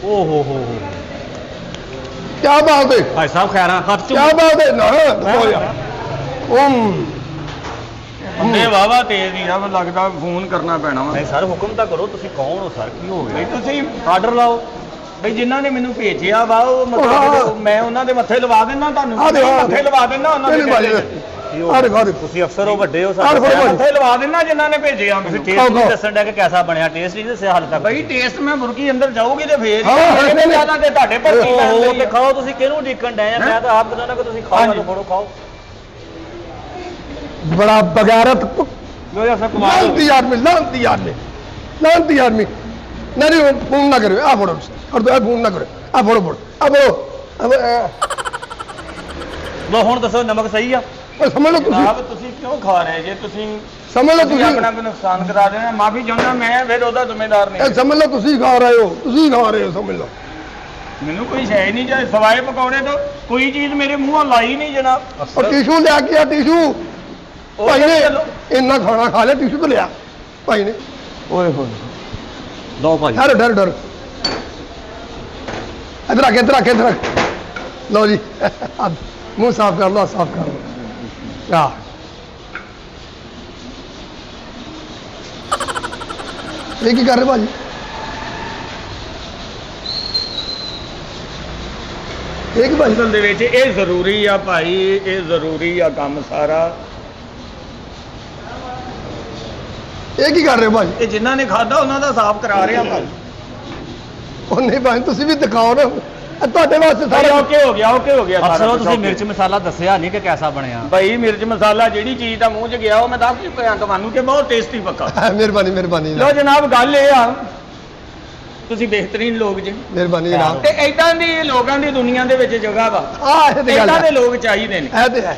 ਓਹ ਹੋ क्या बात है भाई साहब खैर हाथ क्या बात है ना ਬੰਦੇ ਵਾਵਾ ਤੇਜ਼ ਹੀ ਆ ਲੱਗਦਾ ਫੋਨ ਕਰਨਾ ਪੈਣਾ ਵਾ नहीं सर हुक्म तो करो तुसी कौन हो सर की हो ਬਈ गया ਤੁਸੀਂ ਆਰਡਰ ਲਾਓ ਬਈ ਜਿਨ੍ਹਾਂ ਨੇ ਮੈਨੂੰ ਭੇਜਿਆ ਵਾ ਉਹ ਮਤਲਬ ਮੈਂ ਉਹਨਾਂ ਦੇ ਮੱਥੇ ਲਵਾ ਦਿੰਦਾ ਤੁਹਾਨੂੰ ਮੱਥੇ ਲਵਾ ਦਿੰਦਾ ਉਹਨਾਂ ਦੇ अरे भाई तुसी अफसर हो बड़े हो अरे भाई। ਮੱਥੇ ਲਵਾ ਦਿੰਦਾ ਜਿਨ੍ਹਾਂ ਨੇ ਭੇਜਿਆ तुसी ਮੈਨੂੰ टेस्ट नहीं दसन दे कि कैसा बनया टेस्ट नहीं दसया हाल तक ਬਈ ਟੇਸਟ ਮੈਂ ਮੁਰਗੀ ਅੰਦਰ ਜਾਊਗੀ ਤੇ ਫੇਰ ਹਾਂ, ਇਹਨੇ ਜ਼ਿਆਦਾ ਤੇ ਤੁਹਾਡੇ ਪਰ ਕੀ ओहो ਕਰਦੇ ते खाओ तुसी केनु डीकन डे मैं तो आप बताना कि तुसी खाओ तो फोड़ो खाओ बड़ा बगैरत ਜੋ ਐਸਾ ਕਮਾਲ लानती आदमी नहीं नहीं फोन ना करो आ फोड़ो और तो फोन ना करो आ फोड़ो अब लो हुन दसो नमक सही आ समझ लो ਜਨਾਬ ਤੁਸੀਂ ਕਿਉਂ ਖਾ ਰਹੇ ਜੇ ਤੁਸੀਂ समझ लो ਤੁਸੀਂ ਆਪਣਾ ਕੋਈ ਨੁਕਸਾਨ ਕਰਾ ਦੇਣਾ ਮਾਫੀ ਚਾਹੁੰਦਾ ਮੈਂ ਫਿਰ ਉਹਦਾ ਜ਼ਿੰਮੇਦਾਰ ਨਹੀਂ समझ लो खा रहे हो समझ लो ਮੈਨੂੰ ਕੋਈ ਸ਼ੈ ਨਹੀਂ ਜੇ ਸਵਾਏ ਪਕਾਉਣੇ ਤੋਂ ਕੋਈ ਚੀਜ਼ ਮੇਰੇ ਮੂੰਹੋਂ ਲਾਈ ਨਹੀਂ ਜਨਾਬ और टिशू ले के आ टिशू भाई ने इन्ना खाना खा लिया टिशू तो लिया भाई ने ओए होए लो भाई डर इधर रख लो जी मुंह साफ कर लो क्या ये की कर रहे भाजी एक भाई ਅਸਲ ਦੇ ਵਿੱਚ ਇਹ ਜ਼ਰੂਰੀ ਆ ਭਾਈ ਇਹ ਜ਼ਰੂਰੀ ਆ ਕੰਮ ਸਾਰਾ ये की कर रहे हो भाजी ਇਹ ਜਿਨ੍ਹਾਂ ਨੇ ਖਾਦਾ ਉਹਨਾਂ ਦਾ ਸਾਫ਼ ਕਰਾ ਰਿਹਾ ਭਾਈ ਉਹ ਨਹੀਂ ਭਾਈ ਤੁਸੀਂ ਵੀ ਦਿਖਾਓ ਨਾ ਤੁਹਾਡੇ ਵਾਸਤੇ ਸਾਰਾ ਓਕੇ ਹੋ ਗਿਆ अफसर हो तुसी मिर्च मसाला दसया नहीं कि कैसा बनया ਭਾਈ ਮਿਰਚ ਮਸਾਲਾ ਜਿਹੜੀ ਚੀਜ਼ ਦਾ ਮੂੰਹ 'ਚ ਗਿਆ ਉਹ ਮੈਂ ਦੱਸ ਚੁੱਕਿਆ ਤੁਹਾਨੂੰ ਕਿ ਬਹੁਤ ਟੇਸਟੀ ਪੱਕਾ ਮਿਹਰਬਾਨੀ ਲੋ ਜਨਾਬ ਗੱਲ ਇਹ ਆ ਤੁਸੀਂ ਬਿਹਤਰੀਨ ਲੋਕ ਜੀ ਮਿਹਰਬਾਨੀ ਜਨਾਬ ਤੇ ਐਦਾਂ ਦੀ ਲੋਕਾਂ ਦੀ ਦੁਨੀਆ ਦੇ ਵਿੱਚ ਜਗ੍ਹਾ ਵਾ ਇਹ ਤੇ ਗੱਲ ਐਦਾਂ ਹੈ ਦੇ ਲੋਕ ਚਾਹੀਦੇ ਨੇ ਇਹ ਤੇ ਹੈ